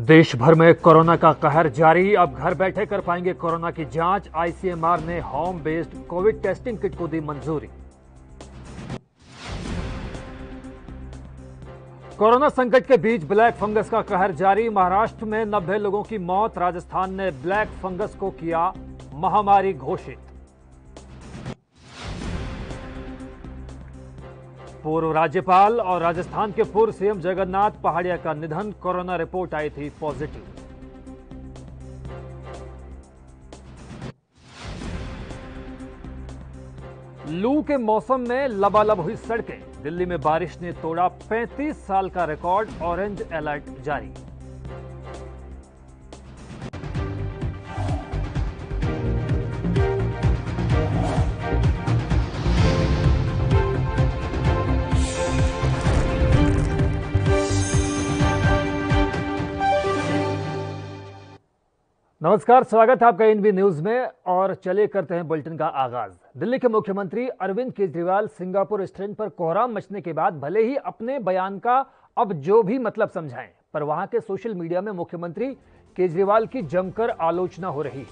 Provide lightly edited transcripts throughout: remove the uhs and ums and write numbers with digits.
देश भर में कोरोना का कहर जारी। अब घर बैठे कर पाएंगे कोरोना की जांच। आईसीएमआर ने home based Covid testing kit को दी मंजूरी। कोरोना संकट के बीच ब्लैक फंगस का कहर जारी। महाराष्ट्र में 90 लोगों की मौत। राजस्थान ने ब्लैक फंगस को किया महामारी घोषित। पूर्व राज्यपाल और राजस्थान के पूर्व सीएम जगन्नाथ पहाड़िया का निधन। कोरोना रिपोर्ट आई थी पॉजिटिव। लू के मौसम में लबालब हुई सड़कें। दिल्ली में बारिश ने तोड़ा 35 साल का रिकॉर्ड। ऑरेंज अलर्ट जारी। नमस्कार, स्वागत है आपका एनबी न्यूज में। और चलिए करते हैं बुलेटिन का आगाज। दिल्ली के मुख्यमंत्री अरविंद केजरीवाल सिंगापुर स्ट्रेन पर कोहराम मचने के बाद भले ही अपने बयान का अब जो भी मतलब समझाएं, पर वहां के सोशल मीडिया में मुख्यमंत्री केजरीवाल की जमकर आलोचना हो रही है।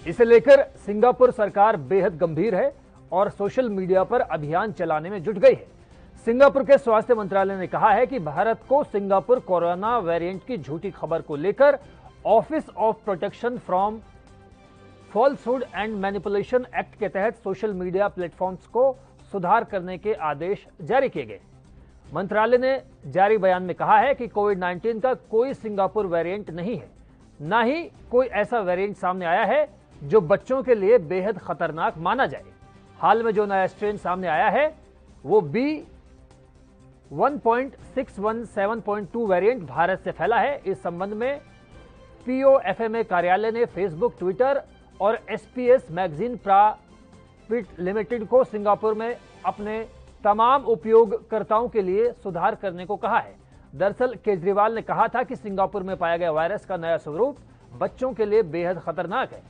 इसे लेकर सिंगापुर सरकार बेहद गंभीर है और सोशल मीडिया पर अभियान चलाने में जुट गई है। सिंगापुर के स्वास्थ्य मंत्रालय ने कहा है कि भारत को सिंगापुर कोरोना वेरिएंट की झूठी खबर को लेकर office of protection from falsehood and manipulation act के तहत सोशल मीडिया प्लेटफॉर्म्स को सुधार करने के आदेश जारी किए गए। मंत्रालय ने जारी बयान में कहा है कि कोविड-19 का कोई सिंगापुर वेरिएंट नहीं है, ना ही कोई ऐसा वेरिएंट सामने आया है जो बच्चों के लिए बेहद खतरनाक माना जाए। हाल में जो नया स्ट्रेन सामने आया है वो B1.617.2 वेरिएंट भारत से फैला है। इस संबंध में POFMA कार्यालय ने फेसबुक, ट्विटर और SPS मैगजीन प्राइवेट लिमिटेड को सिंगापुर में अपने तमाम उपयोगकर्ताओं के लिए सुधार करने को कहा है। दरअसल केजरीवाल ने कहा था कि सिंगापुर में पाया गया वायरस का नया स्वरूप बच्चों के लिए बेहद खतरनाक है।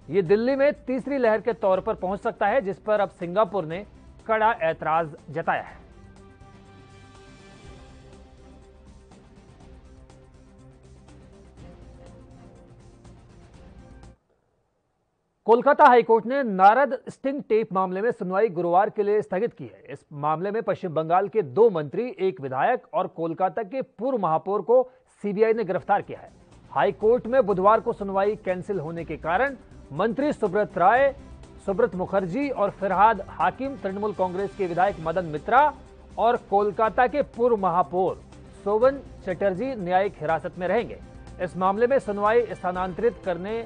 ये दिल्ली में तीसरी लहर के तौर पर पहुंच सकता है, जिस पर अब सिंगापुर ने कड़ा ऐतराज जताया है। कोलकाता हाईकोर्ट ने नारद स्टिंग टेप मामले में सुनवाई गुरुवार के लिए स्थगित की है। इस मामले में पश्चिम बंगाल के 2 मंत्री, 1 विधायक और कोलकाता के पूर्व महापौर को सीबीआई ने गिरफ्तार किया है। हाईकोर्ट में बुधवार को सुनवाई कैंसिल होने के कारण मंत्री सुब्रत राय, सुब्रत मुखर्जी और फिरहाद हाकिम, तृणमूल कांग्रेस के विधायक मदन मित्रा और कोलकाता के पूर्व महापौर सोवन चटर्जी न्यायिक हिरासत में रहेंगे। इस मामले में सुनवाई स्थानांतरित करने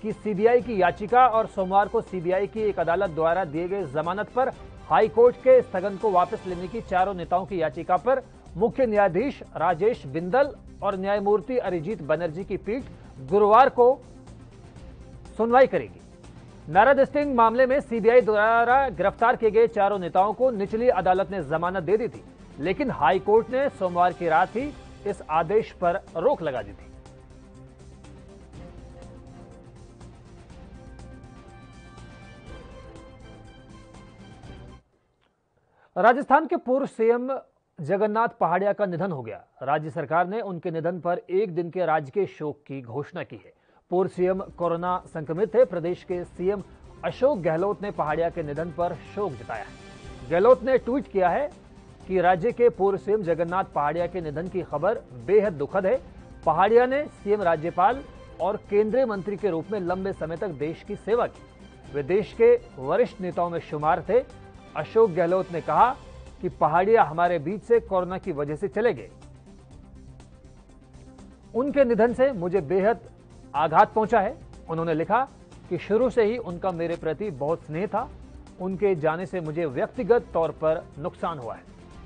की सीबीआई की याचिका और सोमवार को सीबीआई की एक अदालत द्वारा दिए गए जमानत पर हाईकोर्ट के स्थगन को वापस लेने की चारों नेताओं की याचिका पर मुख्य न्यायाधीश राजेश बिंदल और न्यायमूर्ति अरिजीत बनर्जी की पीठ गुरुवार को सुनवाई करेगी। नारद स्टिंग मामले में सीबीआई द्वारा गिरफ्तार किए गए चारों नेताओं को निचली अदालत ने जमानत दे दी थी, लेकिन हाईकोर्ट ने सोमवार की रात ही इस आदेश पर रोक लगा दी थी। राजस्थान के पूर्व सीएम जगन्नाथ पहाड़िया का निधन हो गया। राज्य सरकार ने उनके निधन पर एक दिन के राजकीय शोक की घोषणा की है। पूर्व सीएम कोरोना संक्रमित थे। प्रदेश के सीएम अशोक गहलोत ने पहाड़िया के निधन पर शोक जताया है। गहलोत ने ट्वीट किया है कि राज्य के पूर्व सीएम जगन्नाथ पहाड़िया के निधन की खबर बेहद दुखद है। पहाड़िया ने सीएम, राज्यपाल और केंद्रीय मंत्री के रूप में लंबे समय तक देश की सेवा की। वे देश के वरिष्ठ नेताओं में शुमार थे। अशोक गहलोत ने कहा कि पहाड़िया हमारे बीच से कोरोना की वजह से चले गए। उनके निधन से मुझे बेहद आघात पहुंचा है। उन्होंने लिखा कि शुरू से ही उनका मेरे प्रति बहुत स्नेह था। उनके जाने से मुझे व्यक्तिगत तौर पर नुकसान हुआ है।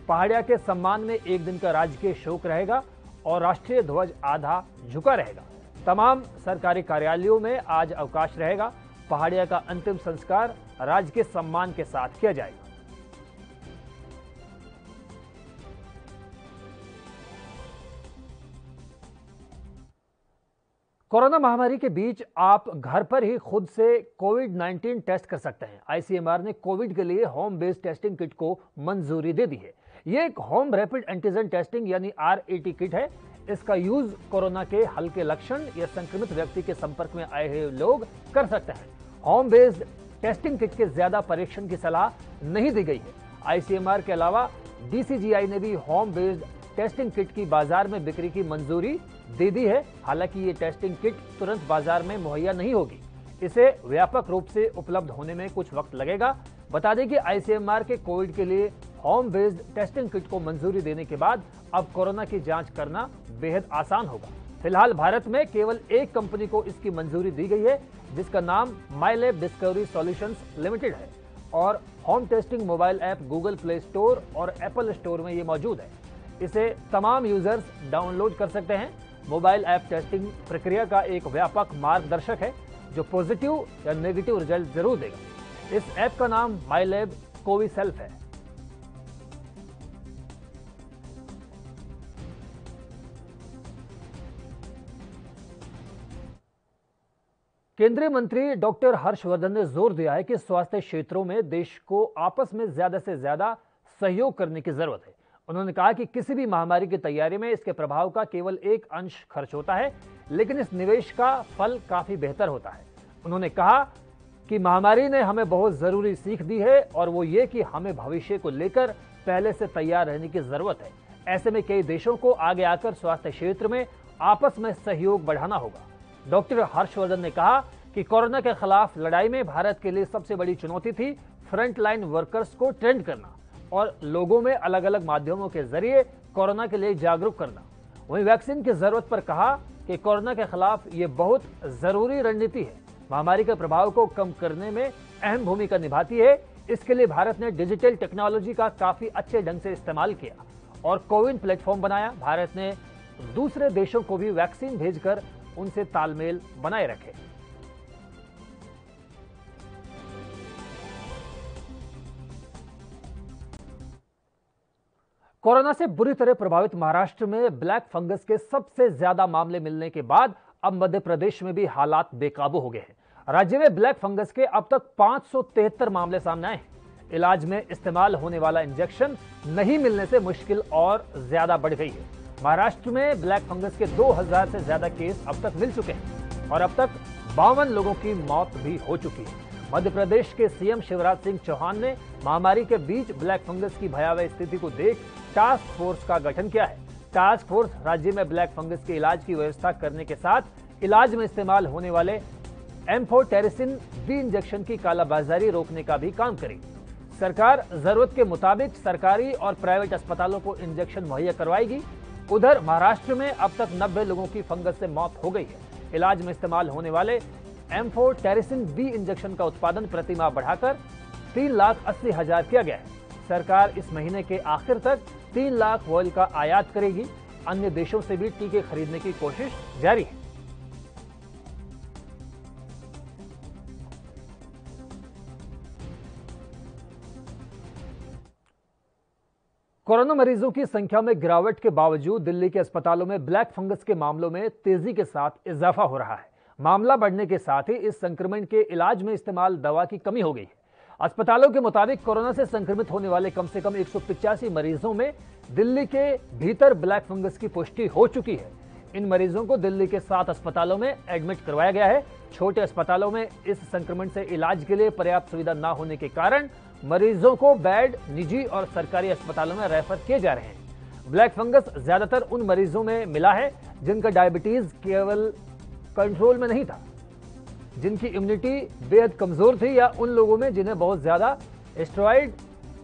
पहाड़िया के सम्मान में एक दिन का राजकीय शोक रहेगा और राष्ट्रीय ध्वज आधा झुका रहेगा। तमाम सरकारी कार्यालयों में आज अवकाश रहेगा। पहाड़िया का अंतिम संस्कार राजकीय सम्मान के साथ किया जाएगा। कोरोना महामारी के बीच आप घर पर ही खुद से कोविड-19 टेस्ट कर सकते हैं। आईसीएमआर ने कोविड के लिए होम बेस्ड टेस्टिंग किट को मंजूरी दे दी है। यह एक होम रैपिड एंटीजन टेस्टिंग यानी RAT किट है। इसका यूज कोरोना के हल्के लक्षण या संक्रमित व्यक्ति के संपर्क में आए हुए लोग कर सकते हैं। होम बेस्ड टेस्टिंग किट के ज्यादा परीक्षण की सलाह नहीं दी गई है। आईसीएमआर के अलावा डीसीजीआई ने भी होम बेस्ड टेस्टिंग किट की बाजार में बिक्री की मंजूरी दे दी है। हालांकि ये टेस्टिंग किट तुरंत बाजार में मुहैया नहीं होगी, इसे व्यापक रूप से उपलब्ध होने में कुछ वक्त लगेगा। बता दें कि आईसीएमआर के कोविड के लिए होम बेस्ड टेस्टिंग किट को मंजूरी देने के बाद अब कोरोना की जांच करना बेहद आसान होगा। फिलहाल भारत में केवल एक कंपनी को इसकी मंजूरी दी गई है, जिसका नाम माईलैब डिस्कवरी सॉल्यूशंस लिमिटेड है और home testing mobile app Google play store और एप्पल स्टोर में ये मौजूद है। इसे तमाम यूजर्स डाउनलोड कर सकते हैं। मोबाइल ऐप टेस्टिंग प्रक्रिया का एक व्यापक मार्गदर्शक है जो पॉजिटिव या नेगेटिव रिजल्ट जरूर देगा। इस ऐप का नाम माईलैब कोविसेल्फ है। केंद्रीय मंत्री डॉक्टर हर्षवर्धन ने जोर दिया है कि स्वास्थ्य क्षेत्रों में देश को आपस में ज्यादा से ज्यादा सहयोग करने की जरूरत है। उन्होंने कहा कि किसी भी महामारी की तैयारी में इसके प्रभाव का केवल एक अंश खर्च होता है, लेकिन इस निवेश का फल काफी बेहतर होता है। उन्होंने कहा कि महामारी ने हमें बहुत जरूरी सीख दी है और वो ये कि हमें भविष्य को लेकर पहले से तैयार रहने की जरूरत है। ऐसे में कई देशों को आगे आकर स्वास्थ्य क्षेत्र में आपस में सहयोग बढ़ाना होगा। डॉक्टर हर्षवर्धन ने कहा कि कोरोना के खिलाफ लड़ाई में भारत के लिए सबसे बड़ी चुनौती थी फ्रंट लाइन वर्कर्स को ट्रेंड करना और लोगों में अलग अलग माध्यमों के जरिए कोरोना के लिए जागरूक करना। वहीं वैक्सीन की जरूरत पर कहा कि कोरोना के खिलाफ ये बहुत जरूरी रणनीति है, महामारी के प्रभाव को कम करने में अहम भूमिका निभाती है। इसके लिए भारत ने डिजिटल टेक्नोलॉजी का काफी अच्छे ढंग से इस्तेमाल किया और कोविन प्लेटफॉर्म बनाया। भारत ने दूसरे देशों को भी वैक्सीन भेजकर उनसे तालमेल बनाए रखे। कोरोना से बुरी तरह प्रभावित महाराष्ट्र में ब्लैक फंगस के सबसे ज्यादा मामले मिलने के बाद अब मध्य प्रदेश में भी हालात बेकाबू हो गए हैं। राज्य में ब्लैक फंगस के अब तक 573 मामले सामने आए हैं। इलाज में इस्तेमाल होने वाला इंजेक्शन नहीं मिलने से मुश्किल और ज्यादा बढ़ गई है। महाराष्ट्र में ब्लैक फंगस के 2000 से ज्यादा केस अब तक मिल चुके हैं और अब तक 52 लोगों की मौत भी हो चुकी है। मध्य प्रदेश के सीएम शिवराज सिंह चौहान ने महामारी के बीच ब्लैक फंगस की भयावह स्थिति को देख टास्क फोर्स का गठन किया है। टास्क फोर्स राज्य में ब्लैक फंगस के इलाज की व्यवस्था करने के साथ इलाज में इस्तेमाल होने वाले एम्फोटेरिसिन बी इंजेक्शन की कालाबाजारी रोकने का भी काम करेगी। सरकार जरूरत के मुताबिक सरकारी और प्राइवेट अस्पतालों को इंजेक्शन मुहैया करवाएगी। उधर महाराष्ट्र में अब तक 90 लोगों की फंगस से मौत हो गई है। इलाज में इस्तेमाल होने वाले एम्फोटेरिसिन बी इंजेक्शन का उत्पादन प्रति माह बढ़ाकर 3,80,000 किया गया है। सरकार इस महीने के आखिर तक 3 लाख वॉयल का आयात करेगी। अन्य देशों से भी टीके खरीदने की कोशिश जारी है। कोरोना मरीजों की संख्या में गिरावट के बावजूद दिल्ली के अस्पतालों में ब्लैक फंगस के मामलों में तेजी के साथ इजाफा हो रहा है। मामला बढ़ने के साथ ही इस संक्रमण के इलाज में इस्तेमाल दवा की कमी हो गई है। अस्पतालों के मुताबिक कोरोना से संक्रमित होने वाले कम से कम 185 मरीजों में दिल्ली के भीतर ब्लैक फंगस की पुष्टि हो चुकी है। इन मरीजों को दिल्ली के 7 अस्पतालों में एडमिट करवाया गया है। छोटे अस्पतालों में इस संक्रमण से इलाज के लिए पर्याप्त सुविधा न होने के कारण मरीजों को बेड निजी और सरकारी अस्पतालों में रेफर किए जा रहे हैं। ब्लैक फंगस ज्यादातर उन मरीजों में मिला है जिनका डायबिटीज केवल कंट्रोल में नहीं था, जिनकी इम्यूनिटी बेहद कमजोर थी, या उन लोगों में जिन्हें बहुत ज्यादा स्टेरॉइड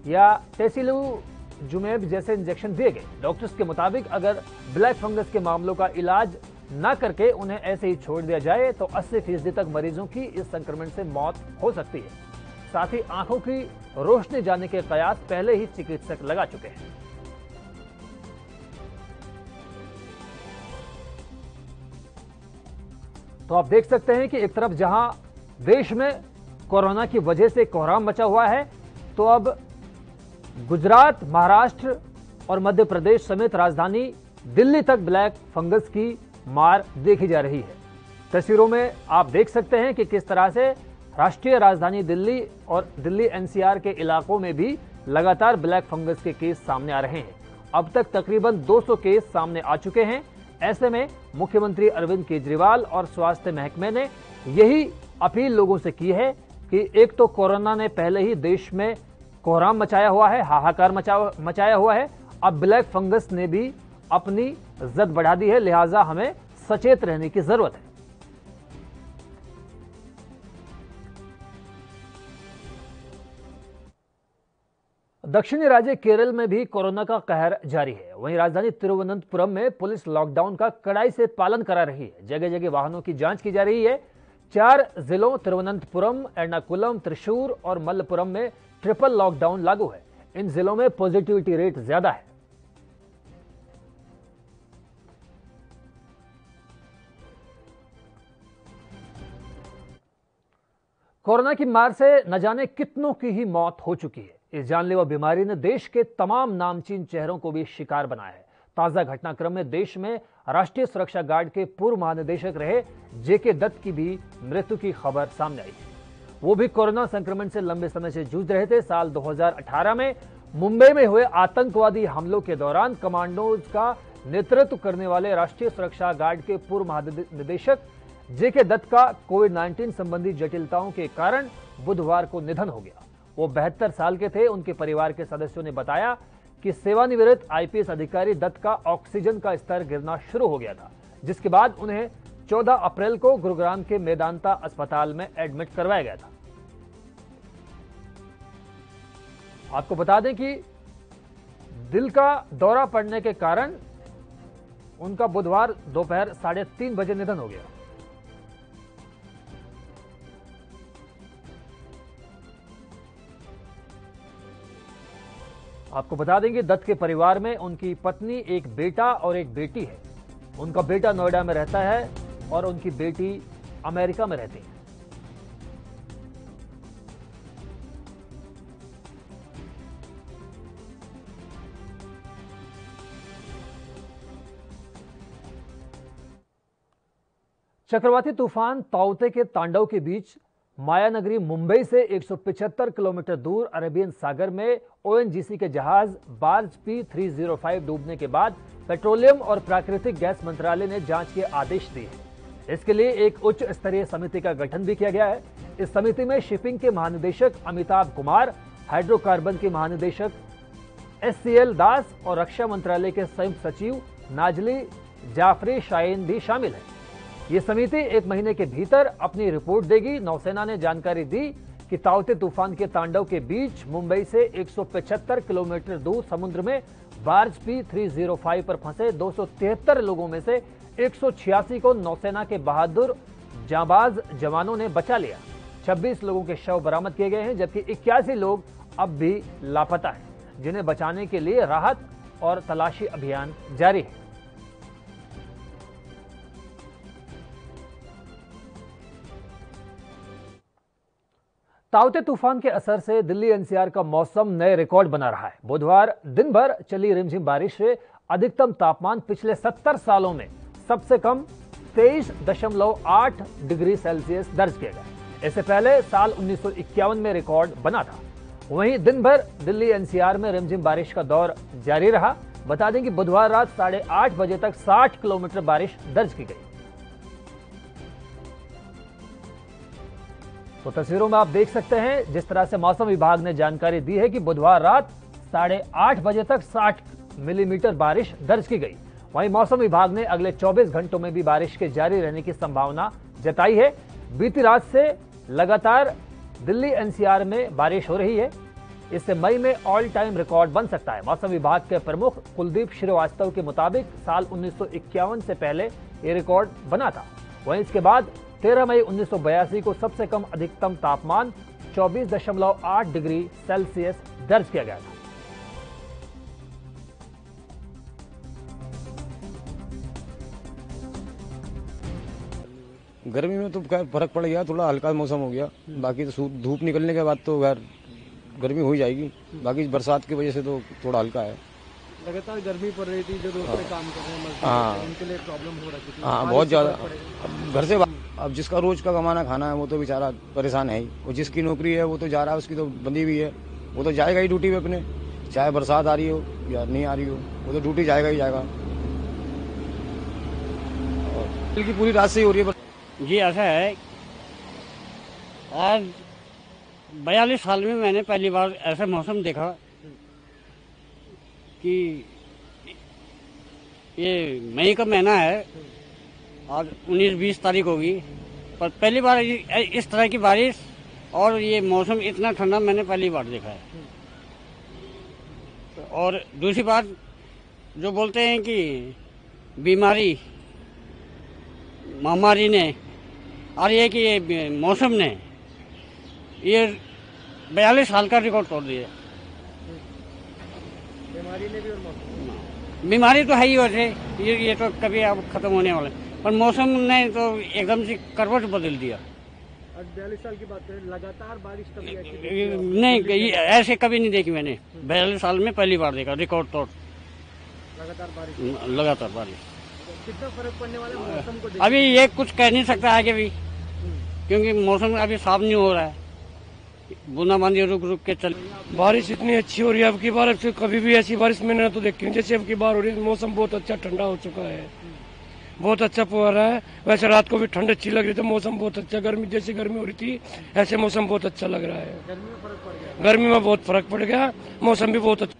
या टेसिलुजुमेब जैसे इंजेक्शन दिए गए। डॉक्टर्स के मुताबिक अगर ब्लैक फंगस के मामलों का इलाज न करके उन्हें ऐसे ही छोड़ दिया जाए तो 80% तक मरीजों की इस संक्रमण से मौत हो सकती है। साथ ही आंखों की रोशनी जाने के कयास पहले ही चिकित्सक लगा चुके हैं। तो आप देख सकते हैं कि एक तरफ जहां देश में कोरोना की वजह से कोहराम मचा हुआ है, तो अब गुजरात, महाराष्ट्र और मध्य प्रदेश समेत राजधानी दिल्ली तक ब्लैक फंगस की मार देखी जा रही है। तस्वीरों में आप देख सकते हैं कि किस तरह से राष्ट्रीय राजधानी दिल्ली और दिल्ली एनसीआर के इलाकों में भी लगातार ब्लैक फंगस के केस सामने आ रहे हैं। अब तक तकरीबन 200 केस सामने आ चुके हैं। ऐसे में मुख्यमंत्री अरविंद केजरीवाल और स्वास्थ्य महकमे ने यही अपील लोगों से की है कि एक तो कोरोना ने पहले ही देश में कोहराम मचाया हुआ है, हाहाकार मचाया हुआ है, अब ब्लैक फंगस ने भी अपनी जद बढ़ा दी है, लिहाजा हमें सचेत रहने की जरूरत है। दक्षिणी राज्य केरल में भी कोरोना का कहर जारी है। वहीं राजधानी तिरुवनंतपुरम में पुलिस लॉकडाउन का कड़ाई से पालन करा रही है। जगह जगह वाहनों की जांच की जा रही है। 4 जिलों तिरुवनंतपुरम, एर्नाकुलम, त्रिशूर और मल्लपुरम में ट्रिपल लॉकडाउन लागू है। इन जिलों में पॉजिटिविटी रेट ज्यादा है। कोरोना की मार से न जाने कितनों की ही मौत हो चुकी है। इस जानलेवा बीमारी ने देश के तमाम नामचीन चेहरों को भी शिकार बनाया है। ताजा घटनाक्रम में देश में राष्ट्रीय सुरक्षा गार्ड के पूर्व महानिदेशक रहे जेके दत्त की भी मृत्यु की खबर सामने आई है। वो भी कोरोना संक्रमण से लंबे समय से जूझ रहे थे। साल 2018 में मुंबई में हुए आतंकवादी हमलों के दौरान कमांडोज का नेतृत्व करने वाले राष्ट्रीय सुरक्षा गार्ड के पूर्व महानिदेशक जेके दत्त का कोविड-19 संबंधी जटिलताओं के कारण बुधवार को निधन हो गया। वो 72 साल के थे। उनके परिवार के सदस्यों ने बताया कि सेवानिवृत्त आईपीएस अधिकारी दत्त का ऑक्सीजन का स्तर गिरना शुरू हो गया था, जिसके बाद उन्हें 14 अप्रैल को गुरुग्राम के मेदांता अस्पताल में एडमिट करवाया गया था। आपको बता दें कि दिल का दौरा पड़ने के कारण उनका बुधवार दोपहर 3:30 बजे निधन हो गया। आपको बता देंगे दत्त के परिवार में उनकी पत्नी, एक बेटा और एक बेटी है। उनका बेटा नोएडा में रहता है और उनकी बेटी अमेरिका में रहती है। चक्रवाती तूफान ताउते के तांडव के बीच मायानगरी मुंबई से 175 किलोमीटर दूर अरेबियन सागर में ओएनजीसी के जहाज बार्ज P305 डूबने के बाद पेट्रोलियम और प्राकृतिक गैस मंत्रालय ने जांच के आदेश दिए हैं। इसके लिए एक उच्च स्तरीय समिति का गठन भी किया गया है। इस समिति में शिपिंग के महानिदेशक अमिताभ कुमार, हाइड्रोकार्बन के महानिदेशक SCL दास और रक्षा मंत्रालय के संयुक्त सचिव नाजली जाफरी शाहीन भी शामिल हैं। ये समिति 1 महीने के भीतर अपनी रिपोर्ट देगी। नौसेना ने जानकारी दी कि ताउते तूफान के तांडव के बीच मुंबई से 175 किलोमीटर दूर समुद्र में बार्ज P305 पर फंसे 273 लोगों में से 186 को नौसेना के बहादुर जांबाज जवानों ने बचा लिया। 26 लोगों के शव बरामद किए गए हैं, जबकि 81 लोग अब भी लापता हैं, जिन्हें बचाने के लिए राहत और तलाशी अभियान जारी है। ताउते तूफान के असर से दिल्ली एनसीआर का मौसम नए रिकॉर्ड बना रहा है। बुधवार दिन भर चली रिमझिम बारिश से अधिकतम तापमान पिछले 70 सालों में सबसे कम 23.8 डिग्री सेल्सियस दर्ज किया गया। इससे पहले साल 1951 में रिकॉर्ड बना था। वहीं दिन भर दिल्ली एनसीआर में रिमझिम बारिश का दौर जारी रहा। बता दें कि बुधवार रात 8:30 बजे तक 60 किलोमीटर बारिश दर्ज की गई। तो तस्वीरों में आप देख सकते हैं जिस तरह से मौसम विभाग ने जानकारी दी है कि बुधवार रात 8:30 बजे तक 60 मिलीमीटर बारिश दर्ज की गई। वहीं मौसम विभाग ने अगले 24 घंटों में भी बारिश के जारी रहने की संभावना जताई है। बीती रात से लगातार दिल्ली एनसीआर में बारिश हो रही है। इससे मई में ऑल टाइम रिकॉर्ड बन सकता है। मौसम विभाग के प्रमुख कुलदीप श्रीवास्तव के मुताबिक साल 1951 से पहले ये रिकॉर्ड बना था। वहीं इसके बाद 13 मई 1982 को सबसे कम अधिकतम तापमान 24.8 डिग्री सेल्सियस दर्ज किया गया था। गर्मी में तो खैर फर्क पड़ गया, थोड़ा हल्का मौसम हो गया। बाकी तो धूप निकलने के बाद तो खैर गर्मी हो ही जाएगी। बाकी बरसात की वजह से तो थोड़ा हल्का है। लगातार गर्मी पड़ रही थी, जो दूसरे काम कर रहे हैं मजदूर, उनके लिए प्रॉब्लम हो रही थी। हाँ, बहुत ज़्यादा। घर से अब जिसका रोज का कमाना खाना है वो तो बेचारा परेशान है ही। वो जिसकी नौकरी है वो तो जा रहा है, उसकी तो बंदी भी है, वो तो जाएगा ही ड्यूटी पे अपने, चाहे बरसात आ रही हो या नहीं आ रही हो, वो तो ड्यूटी जाएगा ही जाएगा। की पूरी रात से ही हो रही है। जी ऐसा है, आज 42 साल में मैंने पहली बार ऐसा मौसम देखा कि ये मई का महीना है और 19-20 तारीख होगी, पर पहली बार इस तरह की बारिश और ये मौसम इतना ठंडा मैंने पहली बार देखा है। और दूसरी बात, जो बोलते हैं कि बीमारी, महामारी ने और ये कि ये मौसम ने ये 42 साल का रिकॉर्ड तोड़ दिया। बीमारी ने भी और मौसम, बीमारी तो है ही वैसे, ये तो कभी अब खत्म होने वाला है, पर मौसम ने तो एकदम से करवट बदल दिया। आज 42 साल की बात करें, लगातार बारिश कभी ऐसी देखी हो? नहीं, ऐसे कभी नहीं देखी मैंने। 42 साल में पहली बार देखा रिकॉर्ड तोड़, लगातार बारिश। कितना फर्क पड़ने वाला है मौसम को देख? अभी ये कुछ कह नहीं सकता आगे भी, क्योंकि मौसम अभी साफ नहीं हो रहा है, बूंदाबांदी रुक रुक के चल। बारिश इतनी अच्छी हो रही है अब की बार, अब से कभी भी ऐसी बारिश मैंने तो देखी नहीं जैसे अब की बार हो रही है। मौसम बहुत अच्छा ठंडा हो चुका है, बहुत अच्छा हो रहा है। वैसे रात को भी ठंड अच्छी लग रही थी, मौसम बहुत अच्छा, गर्मी जैसी गर्मी हो रही थी ऐसे मौसम बहुत अच्छा लग रहा है। गर्मी में फर्क पड़ गया? गर्मी में बहुत फर्क पड़ गया, मौसम भी बहुत अच्छा।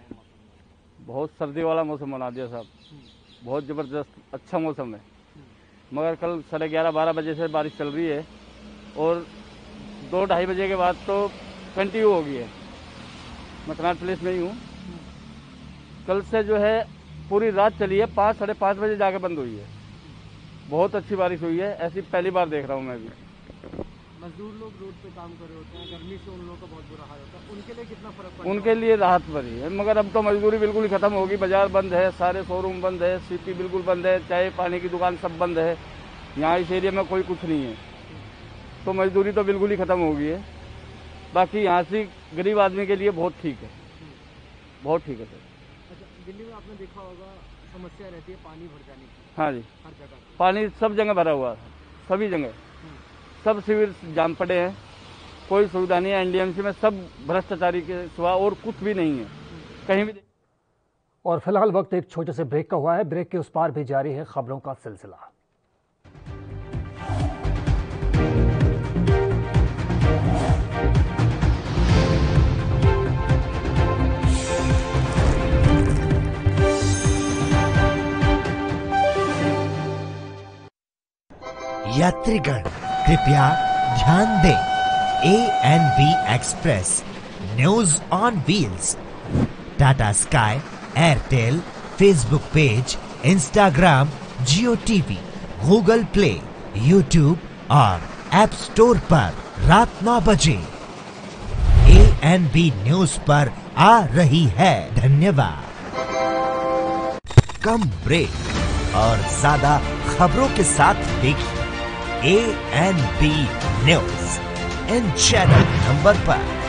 बहुत सर्दी वाला मौसम बना दिया साहब, बहुत ज़बरदस्त अच्छा मौसम है। मगर कल 11:30-12 बजे से बारिश चल रही है और 2-2:30 बजे के बाद तो कंटिन्यू हो गई है। मैं कनाट प्लेस में ही हूँ। कल से जो है पूरी रात चली है, 5-5:30 बजे जाके बंद हुई है। बहुत अच्छी बारिश हुई है, ऐसी पहली बार देख रहा हूँ मैं भी। मजदूर लोग रोड पे काम कर रहे होते हैं, गर्मी से उन लोगों का बहुत बुरा हाल होता है, उनके लिए कितना फर्क पड़ता है? उनके लिए राहत भरी है, मगर अब तो मजदूरी बिल्कुल ही खत्म होगी। बाजार बंद है, सारे शोरूम बंद है, सिटी बिल्कुल बंद है, चाय पानी की दुकान सब बंद है। यहाँ इस एरिया में कोई कुछ नहीं है, तो मजदूरी तो बिल्कुल ही खत्म हो गई है। बाकी यहाँ से गरीब आदमी के लिए बहुत ठीक है, बहुत ठीक है सर। अच्छा, दिल्ली में आपने देखा होगा समस्या रहती है पानी भर जाने की, हाँ जी, हर जगह पानी सब जगह भरा हुआ है, सभी जगह सब शिविर जाम पड़े हैं, कोई सुविधा नहीं है। एनडीएमसी में सब भ्रष्टाचारी के सिवा और कुछ भी नहीं है कहीं भी। और फिलहाल वक्त एक छोटे से ब्रेक का हुआ है, ब्रेक के उस पार भी जारी है खबरों का सिलसिला। यात्रीगण कृपया ध्यान दें, ANV express news on wheels Tata sky, Airtel, Facebook page, Instagram, Jio TV, Google play, YouTube और ऐप स्टोर पर रात 9 बजे ANV न्यूज पर आ रही है। धन्यवाद। कम ब्रेक और ज्यादा खबरों के साथ देखिए ANV news in channel number पर।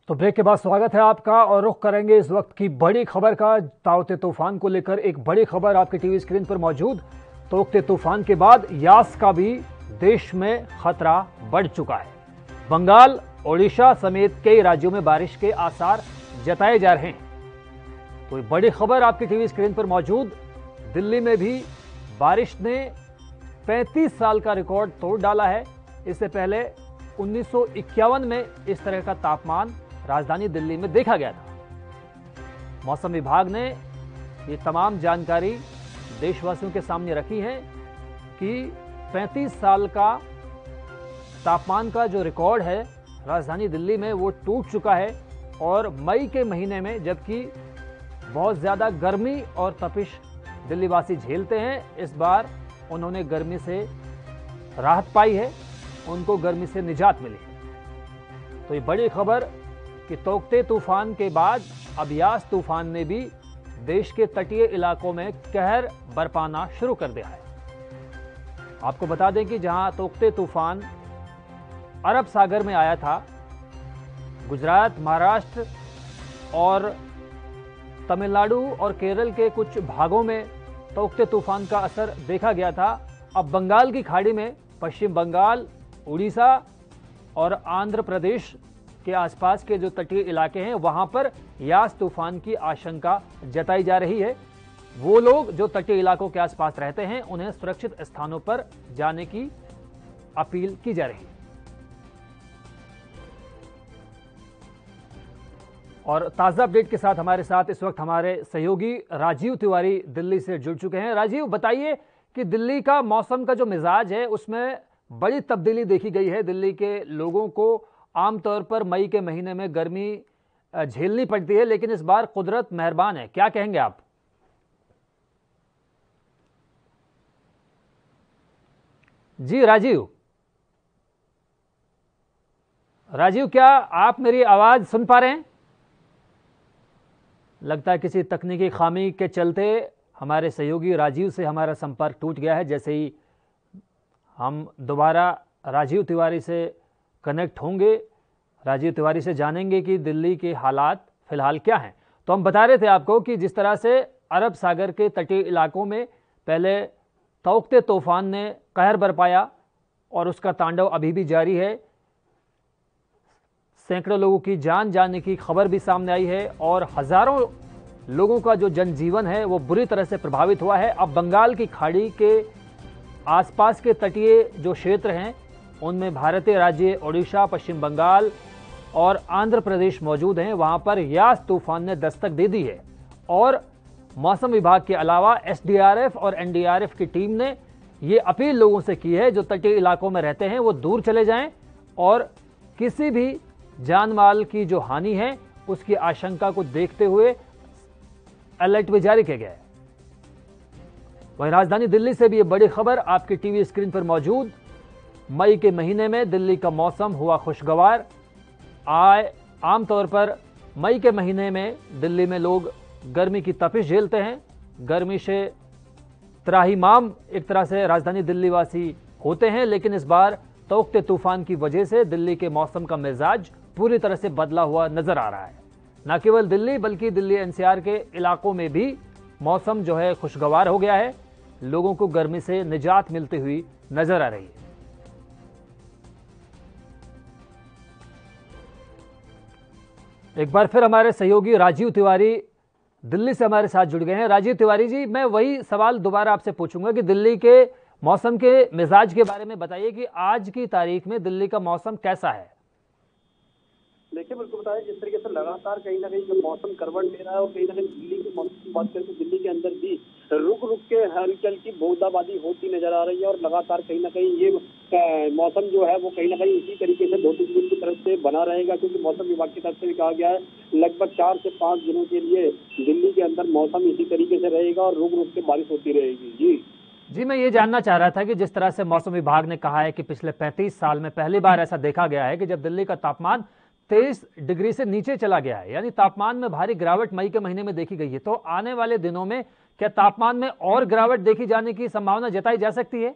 तो ब्रेक के बाद स्वागत है आपका और रुख करेंगे इस वक्त की बड़ी खबर का। ताउते तूफान को लेकर एक बड़ी खबर आपके टीवी स्क्रीन पर मौजूद। ताउते तूफान के बाद यास का भी देश में खतरा बढ़ चुका है। बंगाल, ओडिशा समेत कई राज्यों में बारिश के आसार जताए जा रहे हैं। तो बड़ी खबर आपके टीवी स्क्रीन पर मौजूद। दिल्ली में भी बारिश ने 35 साल का रिकॉर्ड तोड़ डाला है। इससे पहले 1951 में इस तरह का तापमान राजधानी दिल्ली में देखा गया था। मौसम विभाग ने ये तमाम जानकारी देशवासियों के सामने रखी है कि 35 साल का तापमान का जो रिकॉर्ड है राजधानी दिल्ली में वो टूट चुका है। और मई के महीने में जबकि बहुत ज़्यादा गर्मी और तपिश दिल्लीवासी झेलते हैं, इस बार उन्होंने गर्मी से राहत पाई है, उनको गर्मी से निजात मिली है। तो ये बड़ी खबर कि तोक्ते तूफान के बाद अब यास तूफान ने भी देश के तटीय इलाकों में कहर बरपाना शुरू कर दिया है। आपको बता दें कि जहां तोकते तूफान अरब सागर में आया था, गुजरात, महाराष्ट्र और तमिलनाडु और केरल के कुछ भागों में तोकते तूफान का असर देखा गया था। अब बंगाल की खाड़ी में पश्चिम बंगाल, उड़ीसा और आंध्र प्रदेश के आसपास के जो तटीय इलाके हैं वहां पर यास तूफान की आशंका जताई जा रही है। वो लोग जो तटीय इलाकों के आसपास रहते हैं उन्हें सुरक्षित स्थानों पर जाने की अपील की जा रही है। और ताजा अपडेट के साथ हमारे साथ इस वक्त हमारे सहयोगी राजीव तिवारी दिल्ली से जुड़ चुके हैं। राजीव, बताइए कि दिल्ली का मौसम का जो मिजाज है उसमें बड़ी तब्दीली देखी गई है। दिल्ली के लोगों को आमतौर पर मई के महीने में गर्मी झेलनी पड़ती है, लेकिन इस बार कुदरत मेहरबान है। क्या कहेंगे आप? जी राजीव, क्या आप मेरी आवाज सुन पा रहे हैं? लगता है किसी तकनीकी खामी के चलते हमारे सहयोगी राजीव से हमारा संपर्क टूट गया है। जैसे ही हम दोबारा राजीव तिवारी से कनेक्ट होंगे, राजीव तिवारी से जानेंगे कि दिल्ली के हालात फिलहाल क्या हैं। तो हम बता रहे थे आपको कि जिस तरह से अरब सागर के तटीय इलाकों में पहले तोकते तूफान ने कहर बरपाया और उसका तांडव अभी भी जारी है। सैकड़ों लोगों की जान जाने की खबर भी सामने आई है और हजारों लोगों का जो जनजीवन है वो बुरी तरह से प्रभावित हुआ है। अब बंगाल की खाड़ी के आसपास के तटीय जो क्षेत्र हैं उनमें भारतीय राज्य ओडिशा, पश्चिम बंगाल और आंध्र प्रदेश मौजूद हैं। वहां पर यास तूफान ने दस्तक दे दी है और मौसम विभाग के अलावा एसडीआरएफ और एनडीआरएफ की टीम ने ये अपील लोगों से की है जो तटीय इलाकों में रहते हैं वो दूर चले जाएं और किसी भी जान माल की जो हानि है उसकी आशंका को देखते हुए अलर्ट भी जारी किया गया है। वहीं राजधानी दिल्ली से भी ये बड़ी खबर आपकी टीवी स्क्रीन पर मौजूद। मई के महीने में दिल्ली का मौसम हुआ खुशगवार। आमतौर पर मई के महीने में दिल्ली में लोग गर्मी की तपिश झेलते हैं, गर्मी से त्राहिमाम एक तरह से राजधानी दिल्ली वासी होते हैं, लेकिन इस बार तोकते तूफान की वजह से दिल्ली के मौसम का मिजाज पूरी तरह से बदला हुआ नजर आ रहा है। न केवल दिल्ली बल्कि दिल्ली एनसीआर के इलाकों में भी मौसम जो है खुशगवार हो गया है। लोगों को गर्मी से निजात मिलती हुई नजर आ रही है। एक बार फिर हमारे सहयोगी राजीव तिवारी दिल्ली से हमारे साथ जुड़ गए हैं। राजीव तिवारी जी, मैं वही सवाल दोबारा आपसे पूछूंगा कि दिल्ली के मौसम के मिजाज के बारे में बताइए कि आज की तारीख में दिल्ली का मौसम कैसा है? देखिए, बिल्कुल बताया जिस तरीके से लगातार कहीं ना कहीं जो मौसम करवट ले रहा है और कहीं ना कहीं दिल्ली के मौसम की बात करें तो दिल्ली के अंदर भी रुक रुक के हल्की हल्की बूंदाबांदी होती नजर आ रही है और लगातार कहीं ना कहीं ये मौसम जो है वो कहीं ना कहीं इसी तरीके से 2-3 दिन की तरफ से बना रहेगा, क्योंकि मौसम विभाग की तरफ से भी कहा गया है लगभग 4 से 5 दिनों के लिए दिल्ली के अंदर मौसम इसी तरीके से रहेगा और रुक रुक के बारिश होती रहेगी। जी, मैं ये जानना चाह रहा था कि जिस तरह से मौसम विभाग ने कहा है कि पिछले 35 साल में पहली बार ऐसा देखा गया है कि जब दिल्ली का तापमान 23 डिग्री से नीचे चला गया है, यानी तापमान में भारी गिरावट मई के महीने में देखी गई है, तो आने वाले दिनों में क्या तापमान में और गिरावट देखी जाने की संभावना जताई जा सकती है?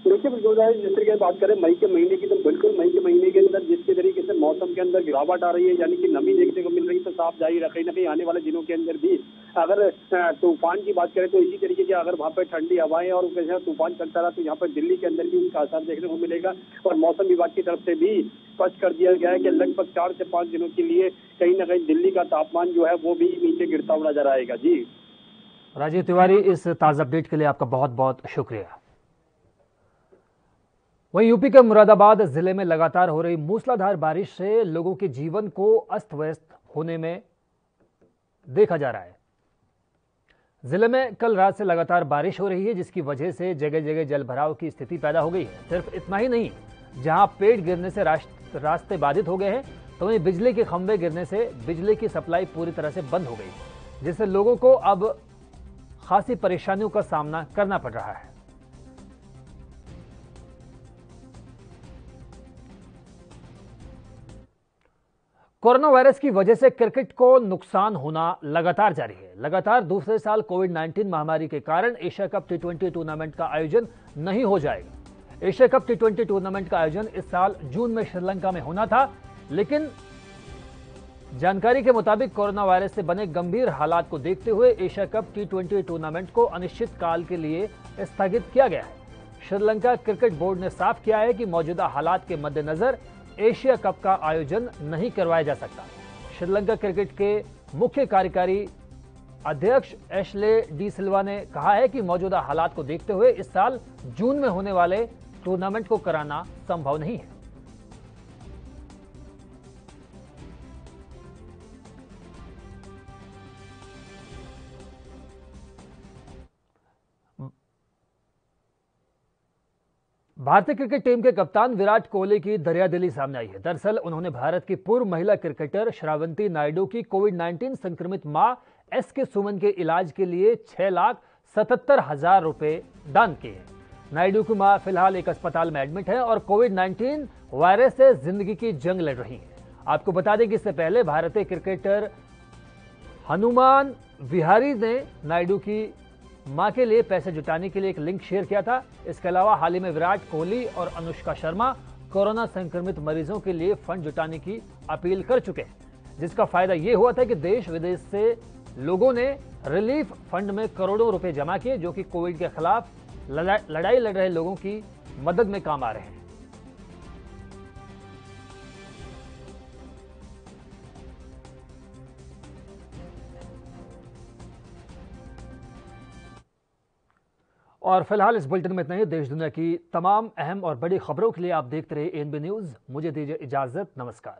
देखिए, बिल्कुल जिस तरीके से बात करें मई के महीने की, तो बिल्कुल मई के महीने के अंदर जिस तरीके से मौसम के अंदर गिरावट आ रही है, यानी कि नमी देखने को मिल रही है, तो साफ जाहिर है कहीं ना कहीं आने वाले दिनों के अंदर भी अगर तूफान की बात करें तो इसी तरीके से अगर वहाँ पे ठंडी हवाएं और तूफान चलता रहा तो यहाँ पर दिल्ली के अंदर भी उसका असर देखने को मिलेगा। और मौसम विभाग की तरफ से भी स्पष्ट कर दिया गया है कि लगभग 4 से 5 दिनों के लिए कहीं ना कहीं दिल्ली का तापमान जो है वो भी नीचे गिरता हुआ नजर आएगा। जी राजीव तिवारी, इस ताज़ा अपडेट के लिए आपका बहुत बहुत शुक्रिया। वहीं यूपी के मुरादाबाद जिले में लगातार हो रही मूसलाधार बारिश से लोगों के जीवन को अस्त व्यस्त होने में देखा जा रहा है। जिले में कल रात से लगातार बारिश हो रही है, जिसकी वजह से जगह जगह जलभराव की स्थिति पैदा हो गई है। सिर्फ इतना ही नहीं, जहां पेड़ गिरने से रास्ते बाधित हो गए हैं, तो वहीं बिजली के खंभे गिरने से बिजली की सप्लाई पूरी तरह से बंद हो गई, जिससे लोगों को अब खासी परेशानियों का सामना करना पड़ रहा है। कोरोना वायरस की वजह से क्रिकेट को नुकसान होना लगातार जारी है। लगातार दूसरे साल कोविड-19 महामारी के कारण एशिया कप T20 टूर्नामेंट का आयोजन नहीं हो जाएगा। एशिया कप T20 टूर्नामेंट का आयोजन इस साल जून में श्रीलंका में होना था, लेकिन जानकारी के मुताबिक कोरोना वायरस से बने गंभीर हालात को देखते हुए एशिया कप T20 टूर्नामेंट को अनिश्चित काल के लिए स्थगित किया गया है। श्रीलंका क्रिकेट बोर्ड ने साफ किया है कि मौजूदा हालात के मद्देनजर एशिया कप का आयोजन नहीं करवाया जा सकता। श्रीलंका क्रिकेट के मुख्य कार्यकारी अध्यक्ष एशले डी सिल्वा ने कहा है कि मौजूदा हालात को देखते हुए इस साल जून में होने वाले टूर्नामेंट को कराना संभव नहीं है। भारतीय क्रिकेट टीम के कप्तान विराट कोहली की दरियादिली सामने आई है। दरअसल उन्होंने भारत की पूर्व महिला क्रिकेटर श्रावंती नायडू की कोविड-19 संक्रमित मां एस.के. सुमन के इलाज के लिए 6,77,000 रुपए दान किए हैं। नायडू की मां फिलहाल एक अस्पताल में एडमिट है और कोविड-19 वायरस से जिंदगी की जंग लड़ रही है। आपको बता दें कि इससे पहले भारतीय क्रिकेटर हनुमान विहारी ने नायडू की मां के लिए पैसे जुटाने के लिए एक लिंक शेयर किया था। इसके अलावा हाल ही में विराट कोहली और अनुष्का शर्मा कोरोना संक्रमित मरीजों के लिए फंड जुटाने की अपील कर चुके हैं, जिसका फायदा यह हुआ था कि देश विदेश से लोगों ने रिलीफ फंड में करोड़ों रुपए जमा किए, जो कि कोविड के खिलाफ लड़ाई लड़ रहे लोगों की मदद में काम आ रहे हैं। और फिलहाल इस बुलेटिन में इतना ही। देश दुनिया की तमाम अहम और बड़ी खबरों के लिए आप देखते रहिए एएनबी न्यूज। मुझे दीजिए इजाजत। नमस्कार।